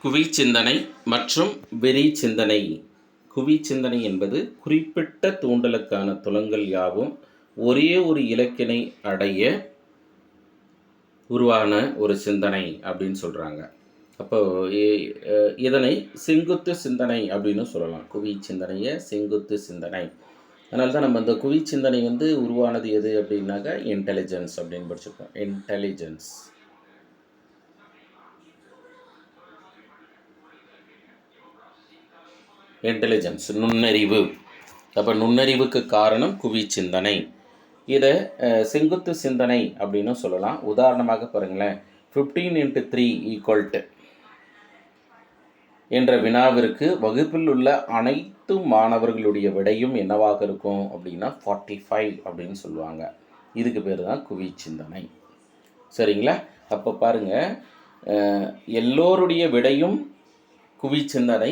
குவி சிந்தனை மற்றும் வெறி சிந்தனை. குவி சிந்தனை என்பது குறிப்பிட்ட தூண்டலுக்கான துலங்கள் யாவும் ஒரே ஒரு இலக்கினை அடைய உருவான ஒரு சிந்தனை அப்படின்னு சொல்கிறாங்க. அப்போ இதனை செங்குத்து சிந்தனை அப்படின்னு சொல்லலாம். குவி சிந்தனையை செங்குத்து சிந்தனை. அதனால தான் நம்ம இந்த குவி சிந்தனை உருவானது எது அப்படின்னாக்கா இன்டெலிஜென்ஸ் அப்படின்னு படிச்சிருக்கோம். இன்டெலிஜென்ஸ் நுண்ணறிவு. அப்போ நுண்ணறிவுக்கு காரணம் குவி சிந்தனை. இதை செங்குத்து சிந்தனை அப்படின்னு சொல்லலாம். உதாரணமாக பாருங்களேன், 15 × 3 என்ற வினாவிற்கு வகுப்பில் உள்ள அனைத்து மாணவர்களுடைய விடையும் என்னவாக இருக்கும் அப்படின்னா 45 அப்படின்னு சொல்லுவாங்க. இதுக்கு பேர் தான் குவி சிந்தனை. சரிங்களா? அப்போ பாருங்கள், எல்லோருடைய விடையும் குவி சிந்தனை.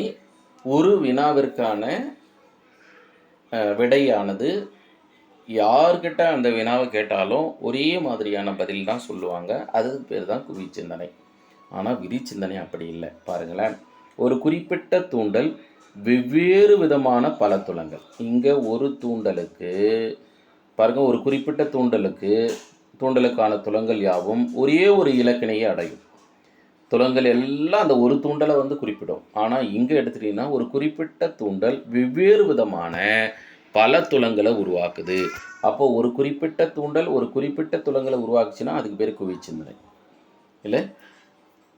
ஒரு வினாவிற்கான விடையானது யார்கிட்ட அந்த வினாவை கேட்டாலும் ஒரே மாதிரியான பதில் தான் சொல்லுவாங்க. அதுக்கு பேர் தான் குவி சிந்தனை. ஆனால் விதி சிந்தனை அப்படி இல்லை. பாருங்களேன், ஒரு குறிப்பிட்ட தூண்டல் வெவ்வேறு விதமான பல துலங்கள். இங்கே ஒரு தூண்டலுக்கு பாருங்கள், ஒரு குறிப்பிட்ட தூண்டலுக்கான துலங்கள் யாவும் ஒரே ஒரு இலக்கினையை அடையும். துலங்கள் எல்லாம் அந்த ஒரு தூண்டலை குறிப்பிடும். ஆனால் இங்கே எடுத்துட்டிங்கன்னா ஒரு குறிப்பிட்ட தூண்டல் வெவ்வேறு விதமான பல துலங்களை உருவாக்குது. அப்போது ஒரு குறிப்பிட்ட தூண்டல் ஒரு குறிப்பிட்ட துலங்களை உருவாக்குச்சுன்னா அதுக்கு பேர் குவி சிந்தனை. இல்லை,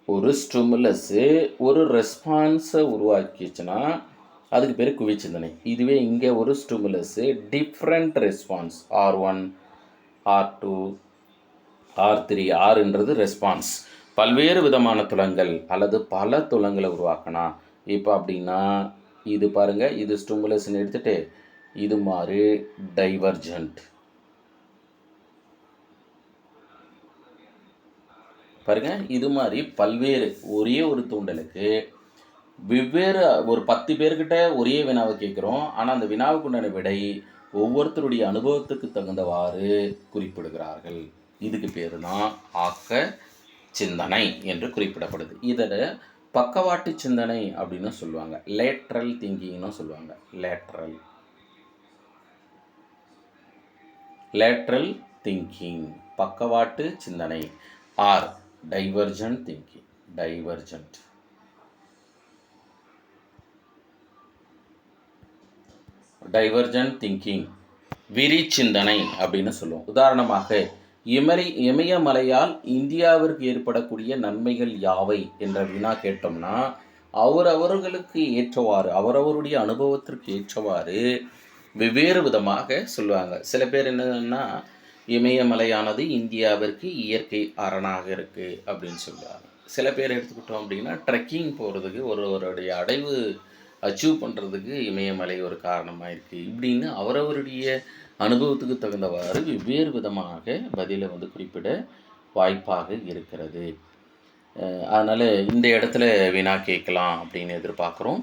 ஒரு ஸ்டிமுலஸ்ஸு ஒரு ரெஸ்பான்ஸை உருவாக்கிச்சுன்னா அதுக்கு பேர் குவி சிந்தனை. இதுவே இங்கே ஒரு stimulus different response, R1 R2 R3 Rன்றது ரெஸ்பான்ஸ், பல்வேறு விதமான துலங்கள் அல்லது பல துலங்களை உருவாக்கினா. இப்போ அப்படின்னா இது பாருங்கள், இது ஸ்டிமுலஸ்ன்னு எடுத்துகிட்டு இது மாதிரி டைவர்ஜென்ட் பாருங்கள். இது மாதிரி பல்வேறு ஒரே ஒரு தூண்டலுக்கு வெவ்வேறு ஒரு 10 பேர்கிட்ட ஒரே வினாவை கேட்குறோம். ஆனால் அந்த வினாவுக்குண்டான விடை ஒவ்வொருத்தருடைய அனுபவத்துக்கு தகுந்தவாறு குறிப்பிடுகிறார்கள். இதுக்கு பேர் தான் ஆக்க சிந்தனை என்று குறிப்பிடப்படுது. இதில் பக்கவாட்டு சிந்தனை அப்படின்னு சொல்லுவாங்க. லேட்ரல் திங்கிங்னு சொல்லுவாங்க. லேட்ரல் திங்கிங் பக்கவாட்டு சிந்தனை. Or divergent thinking, divergent thinking விரி சிந்தனை அப்படின்னு சொல்லுவோம். உதாரணமாக, இமயமலையால் இந்தியாவிற்கு ஏற்படக்கூடிய நன்மைகள் யாவை என்ற வினா கேட்டோம்னா அவரவர்களுக்கு ஏற்றவாறு அவரவருடைய அனுபவத்திற்கு ஏற்றவாறு வெவ்வேறு விதமாக சொல்லுவாங்க. சில பேர் என்னன்னா இமயமலையானது இந்தியாவிற்கு இயற்கை அரணாக இருக்குது அப்படின்னு சொல்லுவாங்க. சில பேர் எடுத்துக்கிட்டோம் அப்படின்னா ட்ரெக்கிங் போகிறதுக்கு ஒருவருடைய அடைவு அச்சீவ் பண்ணுறதுக்கு இமயமலை ஒரு காரணமாக இருக்குது. இப்படின்னு அவரவருடைய அனுபவத்துக்கு தகுந்தவாறு வெவ்வேறு விதமாக பதிலை குறிப்பிட வாய்ப்பாக இருக்கிறது. அதனால் இந்த இடத்துல வினா கேட்கலாம் அப்படின்னு எதிர்பார்க்குறோம்.